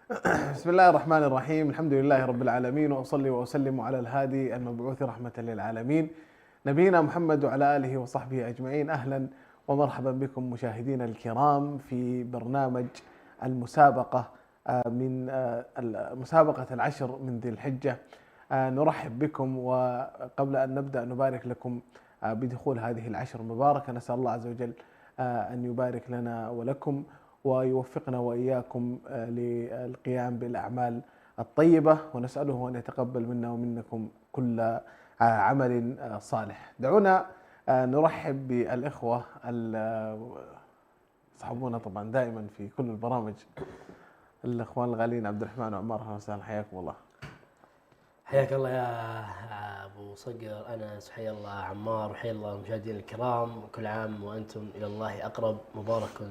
بسم الله الرحمن الرحيم. الحمد لله رب العالمين، وأصلي وأسلم على الهادي المبعوث رحمة للعالمين نبينا محمد وعلى آله وصحبه أجمعين. أهلا ومرحبا بكم مشاهدينا الكرام في برنامج المسابقة من مسابقة العشر من ذي الحجة. نرحب بكم، وقبل أن نبدأ نبارك لكم بدخول هذه العشر المباركة. نسأل الله عز وجل أن يبارك لنا ولكم ويوفقنا وإياكم للقيام بالأعمال الطيبة، ونسأله أن يتقبل منا ومنكم كل عمل صالح. دعونا نرحب بالإخوة صحبونا طبعا دائما في كل البرامج، الإخوان الغاليين عبد الرحمن وعمار. أهلا وسهلا، حياكم الله. حياك الله يا أبو صقر أنس، حيا الله عمار، وحيا الله المشاهدين الكرام. كل عام وأنتم إلى الله أقرب، مبارك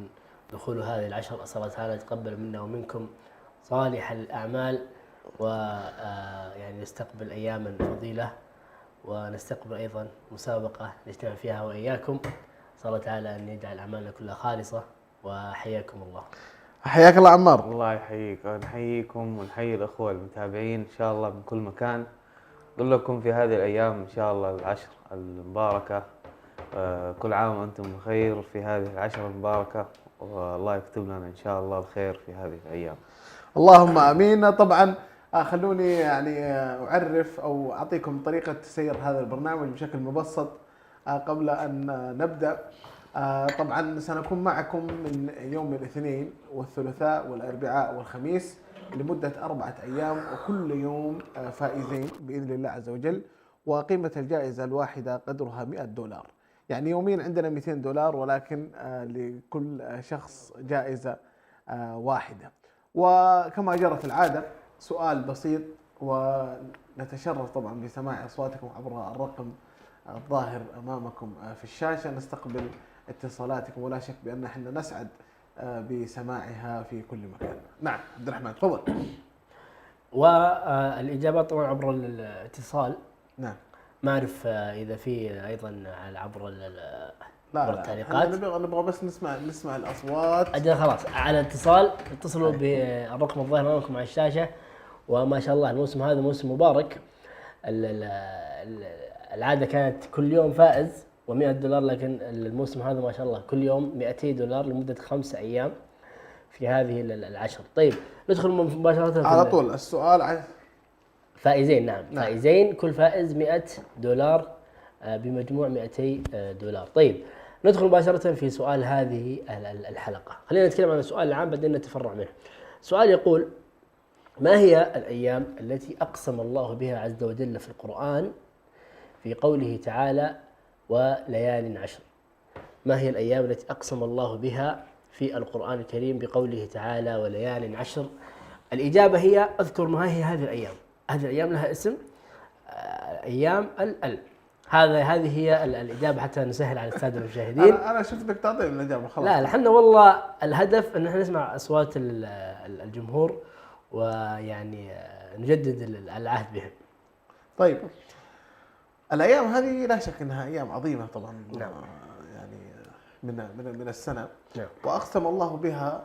دخول هذه العشر. أسأل الله تعالى يتقبل منا ومنكم صالح الأعمال، ويعني نستقبل أياما فضيلة، ونستقبل أيضا مسابقة نجتمع فيها وإياكم. أسأل الله تعالى أن يجعل أعمالنا كلها خالصة، وحياكم الله. حياك الله عمار. الله يحييك ونحييكم ونحيي الأخوة المتابعين إن شاء الله من كل مكان. نقول لكم في هذه الأيام إن شاء الله العشر المباركة، كل عام وأنتم بخير في هذه العشر المباركة، والله يكتب لنا إن شاء الله الخير في هذه الأيام. اللهم آمين. طبعا خلوني يعني أعرف أو أعطيكم طريقة سير هذا البرنامج بشكل مبسط قبل أن نبدأ. طبعا سنكون معكم من يوم الاثنين والثلاثاء والأربعاء والخميس لمدة 4 أيام، وكل يوم فائزين بإذن الله عز وجل. وقيمة الجائزة الواحدة قدرها $100، يعني يوميا عندنا $200، ولكن لكل شخص جائزة واحدة. وكما جرت العادة سؤال بسيط، ونتشرف طبعا بسماع أصواتكم عبر الرقم الظاهر أمامكم في الشاشة. نستقبل اتصالاتكم، ولا شك بأن احنا نسعد بسماعها في كل مكان. نعم عبد الرحمن تفضل. والإجابات طبعا عبر الاتصال. نعم. ما أعرف إذا في أيضا عبر التعليقات. نبغى بس نسمع الأصوات. أجل خلاص، على اتصال اتصلوا بالرقم الظاهر أمامكم على الشاشة. وما شاء الله الموسم هذا موسم مبارك. العادة كانت كل يوم فائز و$100، لكن الموسم هذا ما شاء الله كل يوم $200 لمدة 5 أيام في هذه العشر. طيب ندخل مباشرة على طول السؤال. فائزين. نعم. فائزين، كل فائز $100 بمجموع $200. طيب ندخل مباشرة في سؤال هذه الحلقة. خلينا نتكلم عن السؤال العام بعدين نتفرع منه. السؤال يقول: ما هي الأيام التي أقسم الله بها عز وجل في القرآن في قوله تعالى وليال عشر؟ ما هي الأيام التي أقسم الله بها في القرآن الكريم بقوله تعالى وليال عشر؟ الإجابة هي: أذكر ما هي هذه الأيام. هذه الأيام لها اسم، أيام هذه هي الإجابة حتى نسهل على السادة المشاهدين. أنا شفتك تعطي الإجابة خلاص. لا، احنا والله الهدف أن احنا نسمع أصوات الجمهور، ويعني نجدد العهد بهم. طيب الأيام هذه لا شك أنها أيام عظيمة طبعا. نعم. يعني من السنة. نعم. وأقسم الله بها.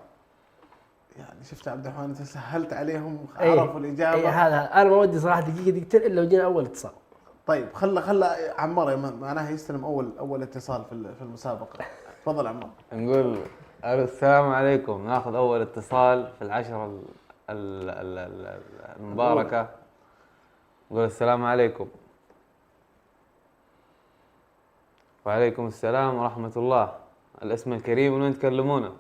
يعني شفت عبد الرحمن أنت سهلت عليهم، عرفوا الإجابة. هذا أنا ما ودي صراحة دقيقتين إلا وجينا أول اتصال. طيب خلى عمار معناها يستلم أول اتصال في المسابقة. تفضل عمار. نقول السلام عليكم، ناخذ أول اتصال في العشر المباركة. نقول السلام عليكم. وعليكم السلام ورحمة الله. الاسم الكريم من وين تكلمونا؟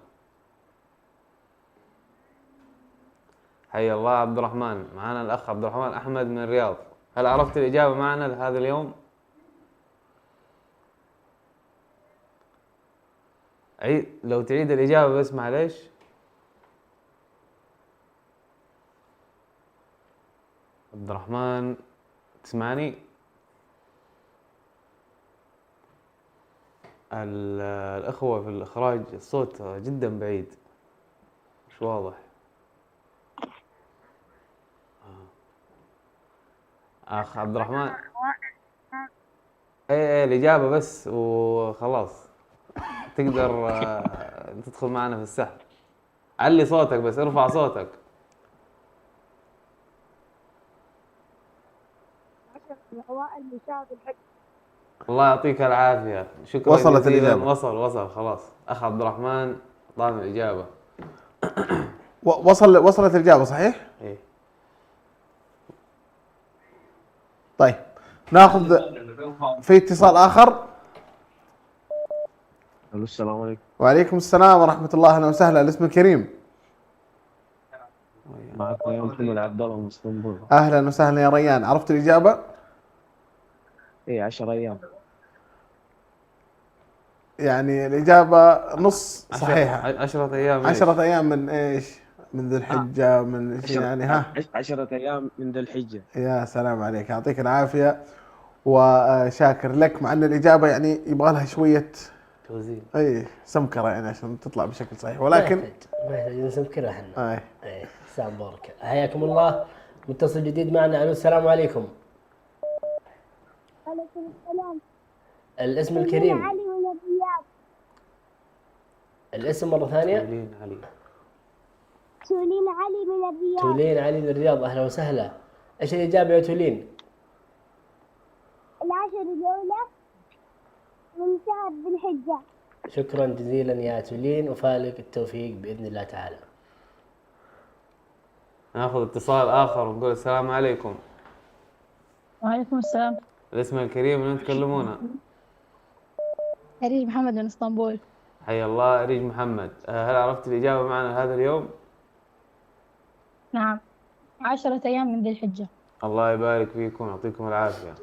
حي الله عبد الرحمن. معنا الأخ عبد الرحمن أحمد من الرياض. هل عرفت الإجابة معنا لهذا اليوم؟ لو تعيد الإجابة بس معليش. عبد الرحمن تسمعني؟ الأخوة في الإخراج الصوت جدا بعيد، مش واضح. أخ عبد الرحمن، ايه الإجابة بس وخلاص تقدر تدخل معنا في السحب. علي صوتك بس، ارفع صوتك. الأوائل من شهر ذي الحجة. الله يعطيك العافية، شكرا وصلت جزيلا. الإجابة. وصل خلاص. أخ عبد الرحمن أعطانا الإجابة. وصلت الإجابة صحيح؟ إيه. طيب ناخذ في اتصال آخر. الو السلام عليكم. وعليكم السلام ورحمة الله، أهلا وسهلا. الاسم الكريم. معكم يا محمد عبد الله من اسطنبول. أهلا وسهلا يا ريان، عرفت الإجابة؟ اي 10 ايام. يعني الإجابة نص صحيحة. 10 أيام. 10 أيام من إيش؟ من ذي الحجة، من إيش يعني؟ ها 10 ايام من ذي الحجه. يا سلام عليك، يعطيك العافية وشاكر لك، مع أن الإجابة يعني يبغى لها شوية توزيع. أي سمكرة يعني عشان تطلع بشكل صحيح، ولكن ما يحتاج نسمكرها احنا. أي. ايه سلام بارك، حياكم الله. متصل جديد معنا. الو السلام عليكم. وعليكم السلام. الاسم سليم الكريم. علي من الرياض. الاسم مرة ثانية. تولين علي. سليم علي من الرياض. تولين علي من الرياض، اهلا وسهلا. ايش الإجابة يا تولين؟ العشر الأولى من شهر ذي الحجة. شكرا جزيلا يا تولين، وفالك التوفيق بإذن الله تعالى. ناخذ اتصال آخر ونقول السلام عليكم. وعليكم السلام. الاسم الكريم من تكلمونا؟ أريج محمد من اسطنبول. حيا الله أريج محمد. هل عرفت الإجابة معنا هذا اليوم؟ نعم، 10 أيام من ذي الحجة. الله يبارك فيكم ويعطيكم العافية.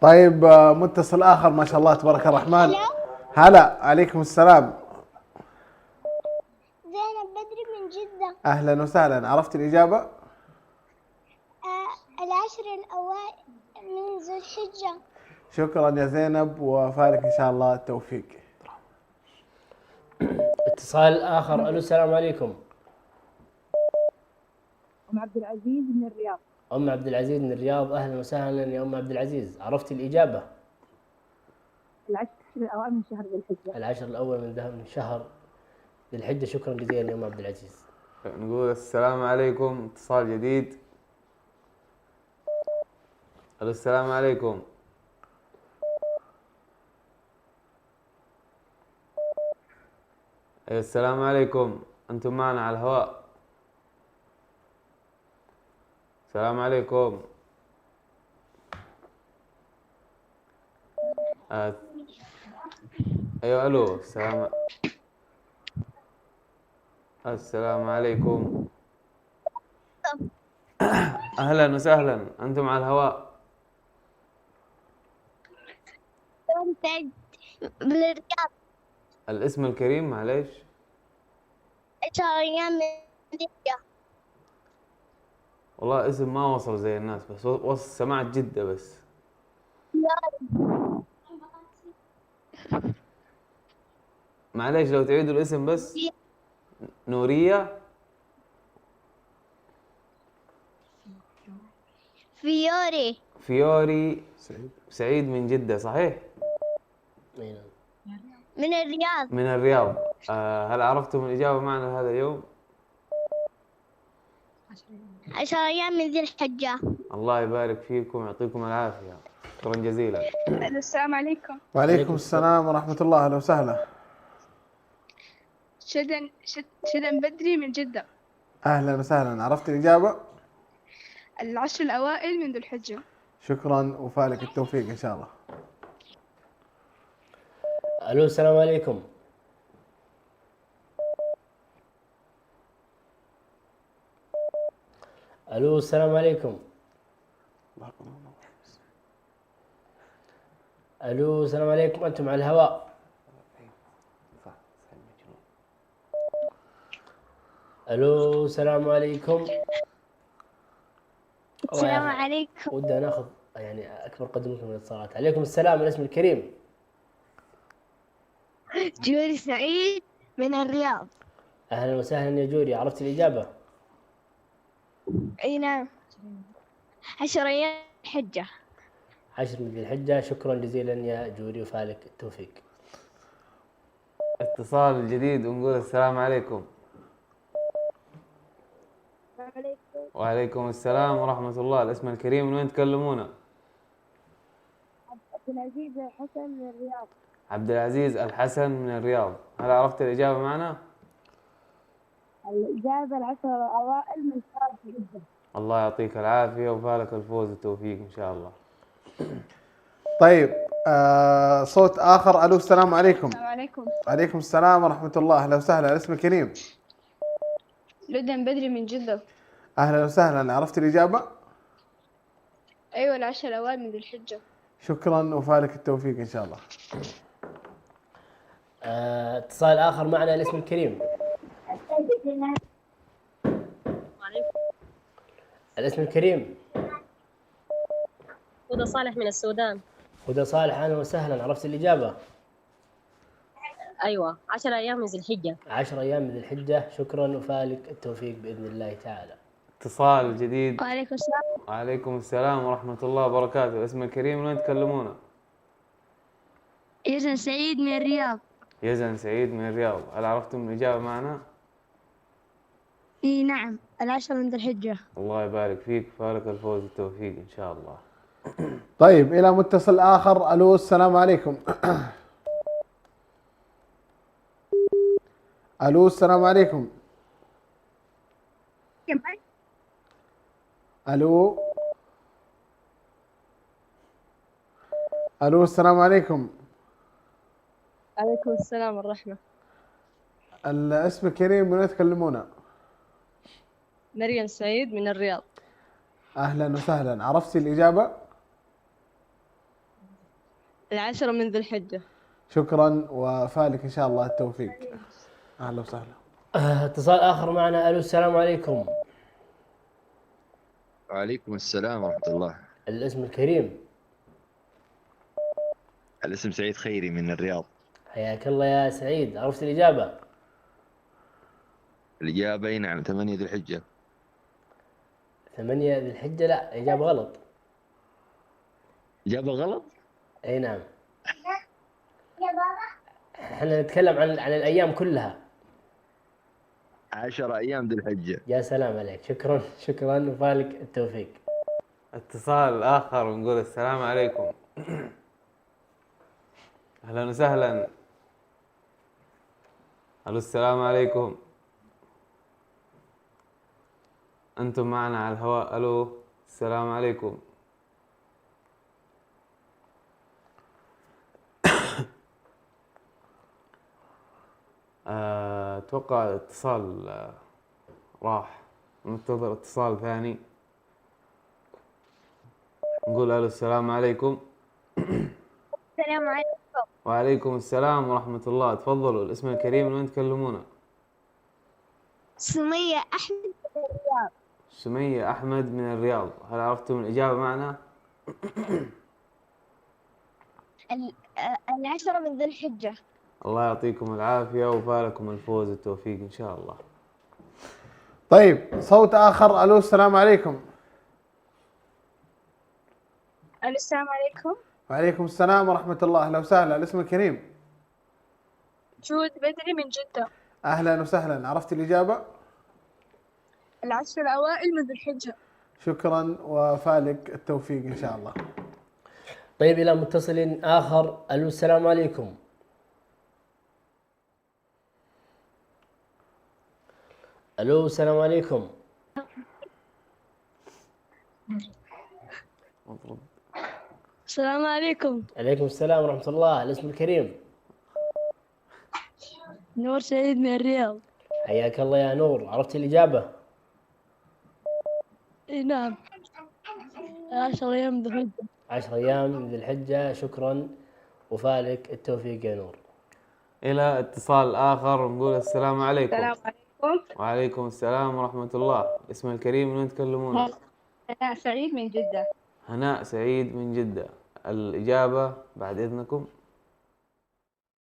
طيب متصل آخر ما شاء الله تبارك الرحمن. هلا، عليكم السلام. زينب بدري من جدة. أهلا وسهلا، عرفت الإجابة؟ العشر الأوائل من ذي الحجة. شكرا يا زينب، وفالك إن شاء الله التوفيق. اتصال آخر. الو السلام عليكم. أم عبد العزيز من الرياض. أم عبد العزيز من الرياض، أهلا وسهلا يا أم عبد العزيز، عرفت الإجابة؟ العشر الأوائل من شهر ذي الحجة. العشر الأول من شهر ذي الحجة. شكرا جزيلا يا أم عبد العزيز. نقول السلام عليكم. اتصال جديد. الو السلام عليكم. أيوة السلام عليكم، أنتم معنا على الهواء. السلام عليكم. أيوة ألو. السلام عليكم. أهلا وسهلا، أنتم على الهواء. سعيد من الرياض. الاسم الكريم معليش. 10 أيام من ذي الحجة. والله اسم ما وصل زي الناس، بس سمعت جدة بس. معليش لو تعيدوا الاسم بس. نورية. فيوري سعيد من جدة صحيح؟ أي نعم. من الرياض. من الرياض. هل عرفتم الإجابة معنا هذا اليوم؟ 10 أيام من ذي الحجة. الله يبارك فيكم ويعطيكم العافية، شكرا جزيلا. السلام عليكم. وعليكم السلام ورحمة الله، أهلا وسهلا. شدن بدري من جدة. أهلا وسهلا، عرفت الإجابة؟ العشر الأوائل من ذي الحجة. شكرا، وفالك التوفيق إن شاء الله. الو السلام عليكم. الو السلام عليكم. الو السلام عليكم، انتم على الهواء. الو السلام عليكم. السلام عليكم. ودنا ناخذ يعني اكبر قدر ممكن من الاتصالات. عليكم السلام، الاسم الكريم. جوري سعيد من الرياض. اهلا وسهلا يا جوري، عرفت الاجابه؟ اي نعم، 10 أيام الحجة. 10 من ذي الحجة. شكرا جزيلا يا جوري، وفالك التوفيق. اتصال جديد ونقول السلام عليكم. السلام عليكم. وعليكم السلام ورحمة الله. الاسم الكريم من وين تكلمونا؟ عبد العزيز الحسن من الرياض. عبد العزيز الحسن من الرياض. هل عرفت الإجابة معنا؟ الإجابة العشرة الأوائل من شهر جدة. الله يعطيك العافية وفالك الفوز والتوفيق إن شاء الله. طيب صوت آخر. ألو السلام عليكم. السلام عليكم. عليكم السلام ورحمة الله. أهلا وسهلا. الاسم الكريم؟ لدن بدري من جدة. أهلا وسهلا. عرفت الإجابة؟ أيوة، العشر الأوائل من ذي الحجة. شكرا وفالك التوفيق إن شاء الله. اتصال آخر معنا. الاسم الكريم؟ الاسم الكريم؟ هدى صالح من السودان. هدى صالح، أهلا وسهلا. عرفت الإجابة؟ أيوة، 10 أيام من ذي الحجة. 10 أيام من ذي الحجة. شكرا وفالك التوفيق بإذن الله تعالى. اتصال جديد. وعليكم السلام. وعليكم السلام ورحمة الله وبركاته. الاسم الكريم من وين تكلمونا؟ يزن سعيد من الرياض. يزن سعيد من الرياض. هل عرفتم الإجابة معنا؟ إي نعم، العشرة من ذي الحجة. الله يبارك فيك، فالك الفوز والتوفيق إن شاء الله. طيب إلى متصل آخر. ألو السلام عليكم. ألو السلام عليكم. ألو ألو السلام عليكم. عليكم السلام والرحمة. الاسم الكريم من وين تكلمونا؟ مريم سعيد من الرياض. أهلا وسهلا. عرفتي الإجابة؟ العشرة من ذي الحجة. شكرا وفالك إن شاء الله التوفيق. أهلا وسهلا. اتصال آخر معنا. ألو السلام عليكم. وعليكم السلام ورحمة الله. الاسم الكريم؟ الاسم سعيد خيري من الرياض. حياك الله يا سعيد. عرفت الإجابة؟ الإجابة نعم 8 ذي الحجة. 8 ذي الحجة. لا، إجابة غلط. إجابة غلط؟ أي نعم. احنا نتكلم عن الأيام كلها. 10 أيام ذي الحجة. يا سلام عليك. شكرا شكرا وفالك التوفيق. اتصال آخر ونقول السلام عليكم. أهلا وسهلا. ألو السلام عليكم. أنتم معنا على الهواء. ألو السلام عليكم. أتوقع الاتصال راح. ننتظر اتصال ثاني. نقول ألو السلام عليكم. السلام عليكم. وعليكم السلام ورحمة الله. تفضلوا. الاسم الكريم من وين تكلمونا؟ سمية أحمد من الرياض. سمية أحمد من الرياض. هل عرفتم الإجابة معنا؟ العشرة من ذي الحجة. الله يعطيكم العافية وفالكم الفوز والتوفيق إن شاء الله. طيب صوت آخر. ألو السلام عليكم. ألو السلام عليكم. وعليكم السلام ورحمة الله. أهلا وسهلا. الاسم الكريم؟ جود بدري من جدة. أهلا وسهلا. عرفت الإجابة؟ العشر الأوائل من ذي الحجة. شكرا وفالك التوفيق إن شاء الله. طيب إلى متصل آخر. ألو السلام عليكم. ألو السلام عليكم. السلام عليكم. عليكم السلام ورحمة الله. الاسم الكريم؟ نور سعيد من الرياض. حياك الله يا نور. عرفت الإجابة؟ اي نعم، 10 أيام من ذي الحجة. 10 أيام من ذي الحجة. شكرا وفالك التوفيق يا نور. إلى اتصال آخر نقول السلام عليكم. السلام عليكم. وعليكم السلام ورحمة الله. اسم الكريم من وين تكلمون؟ أنا سعيد من جدة. هناء سعيد من جدة. الإجابة بعد إذنكم.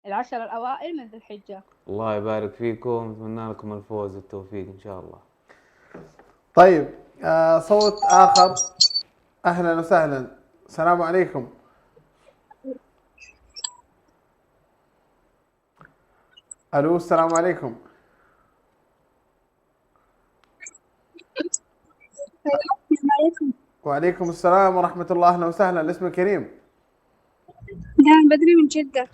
العشر الأوائل من ذي الحجة. الله يبارك فيكم. نتمنى لكم الفوز والتوفيق إن شاء الله. طيب صوت آخر. أهلا وسهلا. السلام عليكم. ألو السلام عليكم. وعليكم السلام ورحمة الله، أهلا وسهلا. الاسم الكريم؟ جان بدري من جدة.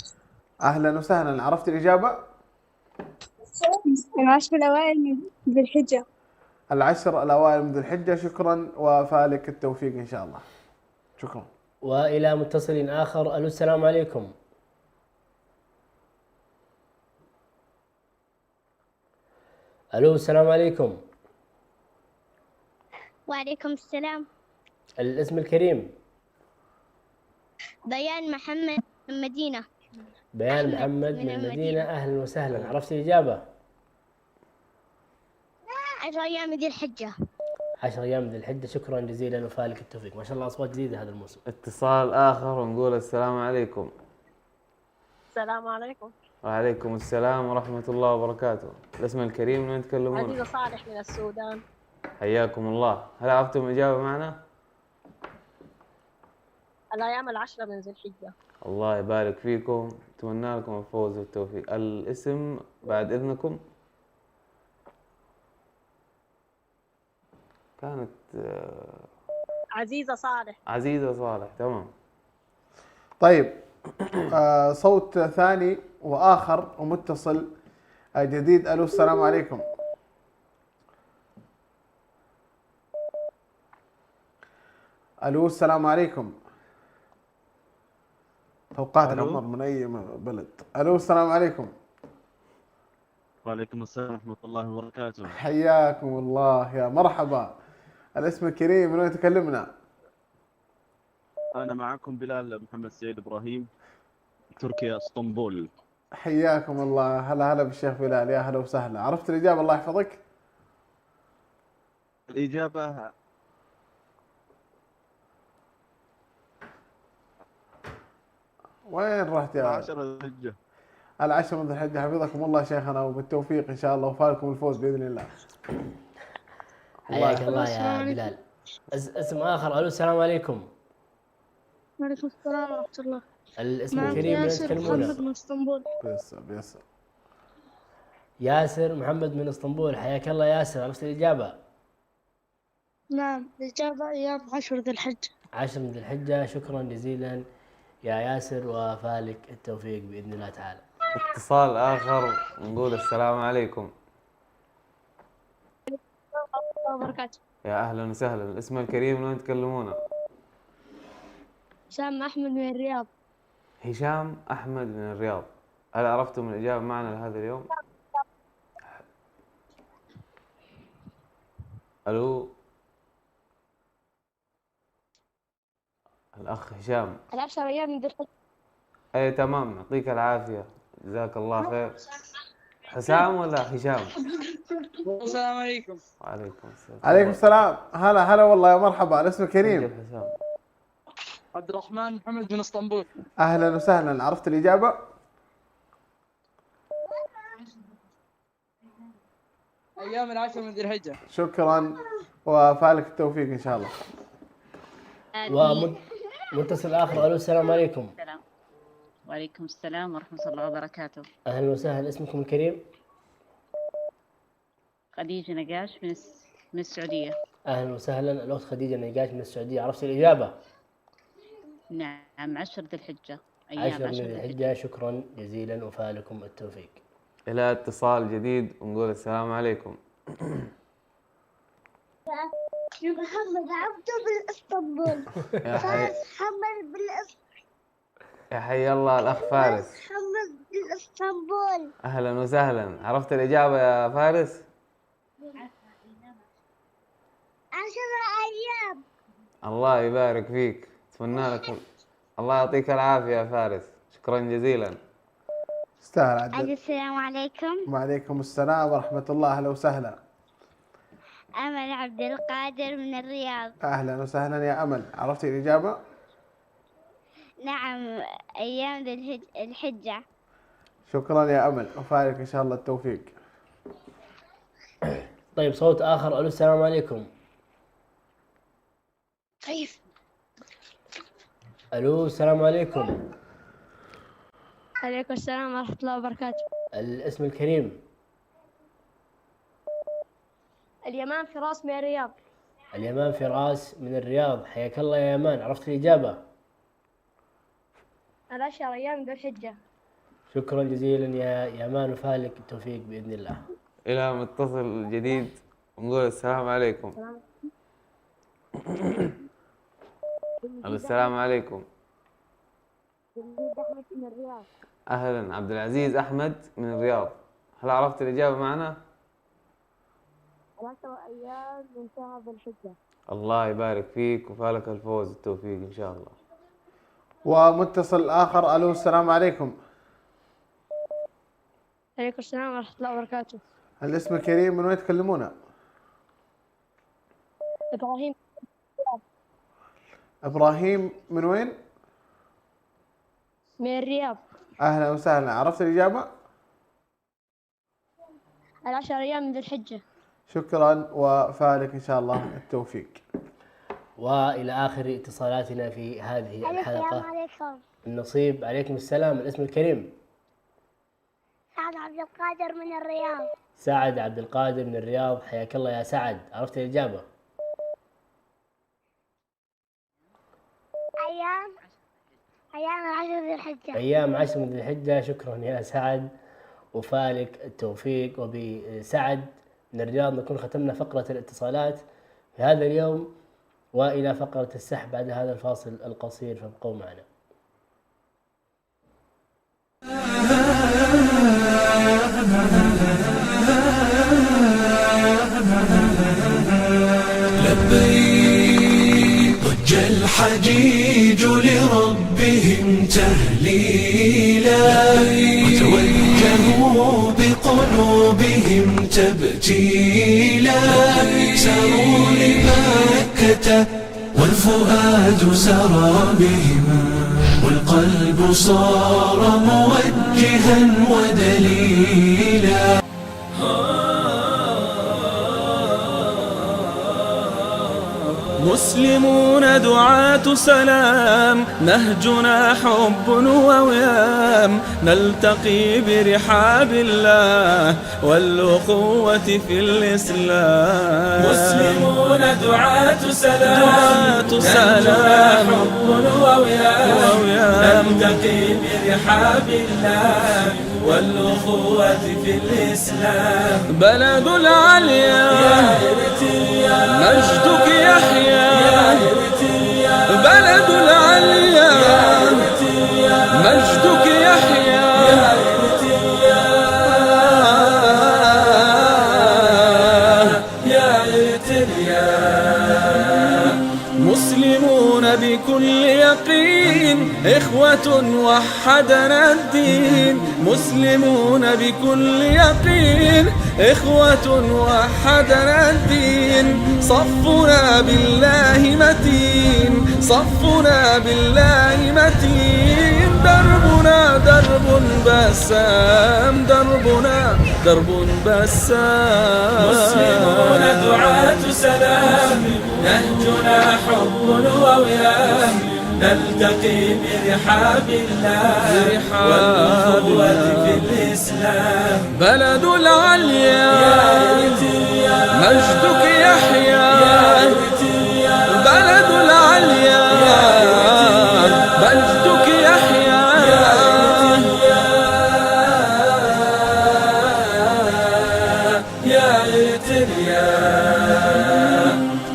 أهلا وسهلا. عرفت الإجابة؟ العشر الأوائل من ذي الحجة. العشر الأوائل من ذي الحجة. شكرا وفالك التوفيق إن شاء الله. شكرا. والى متصل اخر. الو السلام عليكم. الو السلام عليكم. وعليكم السلام. الاسم الكريم؟ بيان محمد من مدينة. بيان أحمد محمد من من المدينة. المدينة. أهلا وسهلا. عرفت الإجابة؟ 10 أيام ذي الحجة. 10 أيام ذي الحجة. شكرا جزيلا وفالك التوفيق. ما شاء الله أصوات جديدة هذا الموسم. اتصال آخر ونقول السلام عليكم. السلام عليكم. وعليكم السلام ورحمة الله وبركاته. الاسم الكريم من وين تكلمون؟ عزيزة صالح من السودان. حياكم الله. هل عرفتم الإجابة معنا؟ الأيام العشرة من ذي الحجة. الله يبارك فيكم، أتمنى لكم الفوز والتوفيق. الاسم بعد إذنكم؟ كانت عزيزة صالح. عزيزة صالح. تمام. طيب صوت ثاني وآخر ومتصل جديد. ألو السلام عليكم. ألو السلام عليكم. توقعت ألو. العمر من أي بلد. ألو السلام عليكم. وعليكم السلام ورحمة الله وبركاته. حياكم الله، يا مرحبا. الاسم الكريم من وين تكلمنا؟ أنا معكم بلال محمد سعيد إبراهيم، تركيا اسطنبول. حياكم الله. هلا هلا بالشيخ بلال، يا هلا وسهلا. عرفت الإجابة؟ الله يحفظك. الإجابة وين رحت يا 10 ذي الحجة. العشر من ذي الحجة. حفظكم الله شيخنا وبالتوفيق إن شاء الله وفالكم الفوز بإذن الله. حياك الله يا بلال. اسم آخر. ألو السلام عليكم. وعليكم السلام ورحمة الله. الاسم معك الكريم من وين ياسر تكلمونا؟ محمد من اسطنبول. يسر. ياسر محمد من اسطنبول. حياك الله ياسر. عرفت الإجابة؟ نعم، الإجابة أيام 10 ذي الحجة. 10 من ذي الحجة. شكرا جزيلا يا ياسر وفالك التوفيق بإذن الله تعالى. اتصال آخر ونقول السلام عليكم. الله وبركاته. يا أهلا وسهلا. الاسم الكريم من وين تكلمونا؟ هشام أحمد من الرياض. هشام أحمد من الرياض. هل عرفتم الإجابة معنا لهذا اليوم؟ ألو الأخ هشام. 10 أيام من ذي الحجة. أي تمام، يعطيك العافية، جزاك الله خير. حسام ولا هشام؟ السلام عليكم. وعليكم السلام. عليكم السلام. هلا هلا والله، يا مرحبا. الاسم الكريم؟ حسام. عبد الرحمن محمد من اسطنبول. أهلا وسهلا. عرفت الإجابة؟ أيام العشر من ذي الحجة. شكرا وفالك التوفيق إن شاء الله. ومتصل آخر. ألو السلام عليكم. وعليكم السلام ورحمة الله وبركاته. أهلا وسهلا. اسمكم الكريم؟ خديجة نقاش من السعودية. أهلا وسهلا. الأخت خديجة نقاش من السعودية. عرفت الإجابة؟ نعم، 10 ذي الحجة. 10 من ذي الحجة. شكرا جزيلا وفالكم التوفيق. إلى اتصال جديد ونقول السلام عليكم. محمد عبده بالاسطنبول. فارس محمد يا حي الله الأخ فارس. محمد بالاسطنبول. أهلا وسهلا. عرفت الإجابة يا فارس؟ 10 أيام. الله يبارك فيك، أتمنى لك الله يعطيك العافية يا فارس. شكرا جزيلا. استاهل عدل. السلام عليكم. وعليكم السلام ورحمة الله. أهلا وسهلا. أمل عبد القادر من الرياض. أهلا وسهلا يا أمل. عرفتي الإجابة؟ نعم، أيام ذي الحجة. شكرا يا أمل وفالك إن شاء الله التوفيق. طيب صوت آخر. ألو السلام عليكم. كيف؟ ألو السلام عليكم. عليكم السلام ورحمة الله وبركاته. الاسم الكريم؟ اليمان فراس من الرياض. اليمان فراس من الرياض، حياك الله يا يمان. عرفت الإجابة؟ العشر أيام ذو الحجة. شكرا جزيلا يا يمان، وفالك التوفيق بإذن الله. إلى متصل جديد نقول السلام عليكم. السلام عليكم. أحمد من الرياض. أهلا عبد العزيز أحمد من الرياض، هل عرفت الإجابة معنا؟ 10 أيام من شهر ذو الحجة. الله يبارك فيك وفالك الفوز والتوفيق إن شاء الله. ومتصل آخر. ألو السلام عليكم. عليكم السلام ورحمة الله وبركاته. الاسم الكريم، من وين تكلمونا؟ إبراهيم. إبراهيم من وين؟ من الرياض. أهلا وسهلا. عرفت الإجابة؟ 10 أيام من ذو الحجة. شكرا وفالك إن شاء الله التوفيق. وإلى آخر اتصالاتنا في هذه الحلقة. السلام عليكم. النصيب. عليكم السلام. الاسم الكريم؟ سعد عبد القادر من الرياض. سعد عبد القادر من الرياض، حياك الله يا سعد. عرفت الإجابة؟ أيام 10 ذي الحجة. أيام 10 من ذي الحجة. شكرا يا سعد وفالك التوفيق. وبسعد من الرياض نكون ختمنا فقرة الاتصالات في هذا اليوم، وإلى فقرة السحب بعد هذا الفاصل القصير، فابقوا معنا. لبيك ضج الحجيج لربهم تهليلا، وتوجهوا بقلوبهم تبتيلا، ساروا لمكة والفؤاد سرى بهم، والقلب صار موجها ودليلا. مسلمون دعاة سلام، نهجنا حب ووئام، نلتقي برحاب الله والأخوة في الإسلام. مسلمون دعاة سلام، نهجنا حب ووئام، نلتقي برحاب الله والأخوة في الإسلام. بلد العليا مجدك يحيى، بلد العليا مجدك يحيى، يا إرتريا. مسلمون بكل يقين إخوة وحدنا الدين، مسلمون بكل يقين إخوة وحدنا الدين، صفنا بالله متين، صفنا بالله متين، دربنا درب بسام، دربنا درب بسام. مسلمون دعاة سلام، نهجنا حب ووئام، نلتقي برحاب الله والأخوة في الإسلام. بلد العليا مجدك يحيى، بلد العليا مجدك يحيى، يا إرتريا.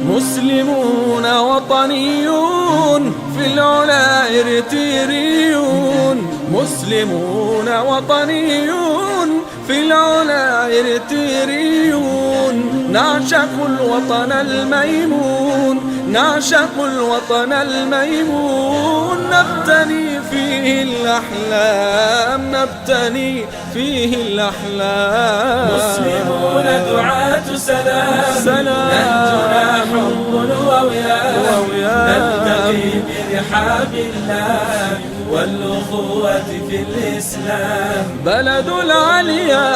مسلمون وطنيون في العلا إرتريون، مسلمون وطنيون في العلا إرتريون، نعشق الوطن الميمون، نعشق الوطن الميمون، نبتني فيه الأحلام، نبتني فيه الأحلام. مسلمون دعاة سلام، نهجنا حب ووئام، نلتقي برحاب الله والأخوة في الإسلام. بلد العليا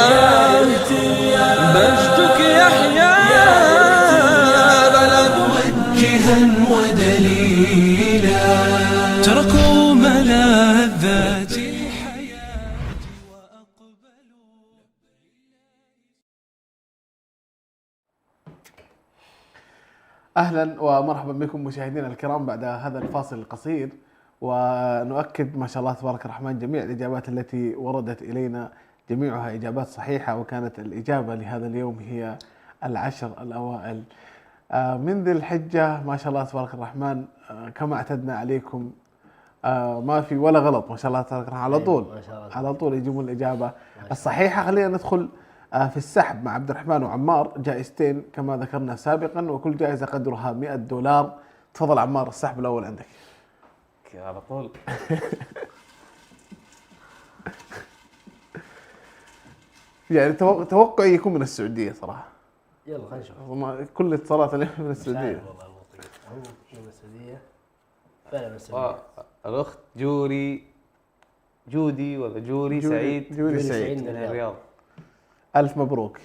مجدك يحيى، بلد موجها ودليلا، تركوا ملاذات الحياة وأقبلوا. أهلا ومرحبا بكم مشاهدينا الكرام بعد هذا الفاصل القصير، ونؤكد ما شاء الله تبارك الرحمن جميع الإجابات التي وردت إلينا جميعها إجابات صحيحة، وكانت الإجابة لهذا اليوم هي 10 الأوائل من ذي الحجة. ما شاء الله تبارك الرحمن كما اعتدنا عليكم ما في ولا غلط، ما شاء الله تبارك الرحمن على طول يجيبون الإجابة الصحيحة. خلينا ندخل في السحب مع عبد الرحمن وعمار، جائزتين كما ذكرنا سابقا، وكل جائزة قدرها $100. تفضل عمار، السحب الأول عندك. على طول. يعني توقعي يكون من السعودية صراحة. يلا خلينا نشوف. كل اتصالات اليوم من السعودية. هو من السعودية فعلا من السعودية. الأخت جودي ولا جوري سعيد. جوري سعيد من الرياض. ألف مبروك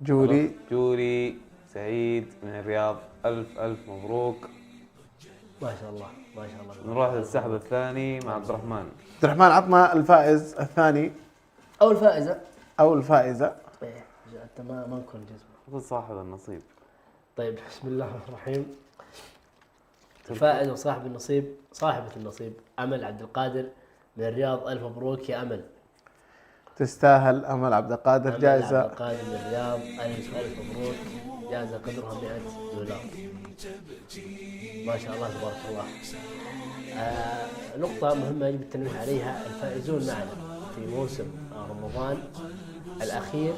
جوري سعيد من الرياض، ألف مبروك. ما شاء الله ما شاء الله. نروح للسحب الثاني مع عبد الرحمن. عبد الرحمن عطنا الفائز الثاني أو الفائزة. إيه أنت ما نكون جزمة. صاحب النصيب. طيب بسم الله الرحمن الرحيم. الفائز وصاحب النصيب صاحبة النصيب أمل عبد القادر من الرياض. ألف مبروك يا أمل. تستاهل أمل عبد القادر جائزة. عبد القادر من الرياض، ألف مبروك، جائزة قدرها $100. ما شاء الله تبارك الله. نقطة مهمة يجب التنويه عليها، الفائزون معنا في موسم رمضان الأخير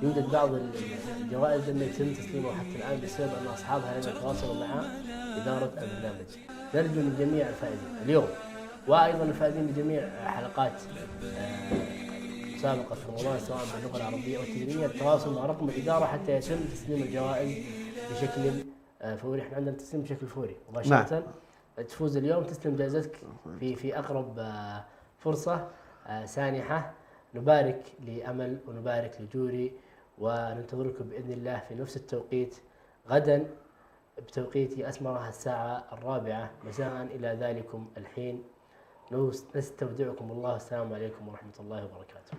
يوجد بعض الجوائز لم يتم تسليمها حتى الآن بسبب أن أصحابها لم يتواصلوا مع إدارة البرنامج. نرجو من جميع الفائزين اليوم وأيضا الفائزين بجميع حلقات مسابقة رمضان سواء باللغة العربية أو التجريبية التواصل مع رقم الإدارة حتى يتم تسليم الجوائز بشكل فوري. احنا عندنا تسليم بشكل فوري مباشرة. تفوز اليوم تسلم جائزتك في أقرب فرصة سانحة. نبارك لأمل ونبارك لجوري وننتظركم بإذن الله في نفس التوقيت غدا بتوقيت أسمرها الساعة 4 مساء. إلى ذلكم الحين نستودعكم الله. السلام عليكم ورحمة الله وبركاته.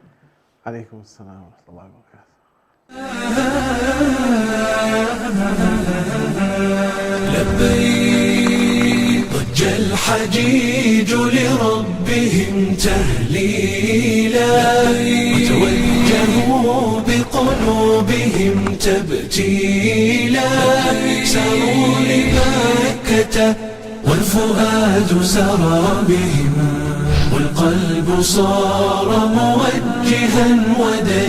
عليكم السلام ورحمة الله وبركاته. لبيك ضج الحجيج لربهم تهليلا، وتوجهوا بقلوبهم تبتيلا، ساروا لمكة والفؤاد سرى بهم، والقلب صار موجها ودليلا.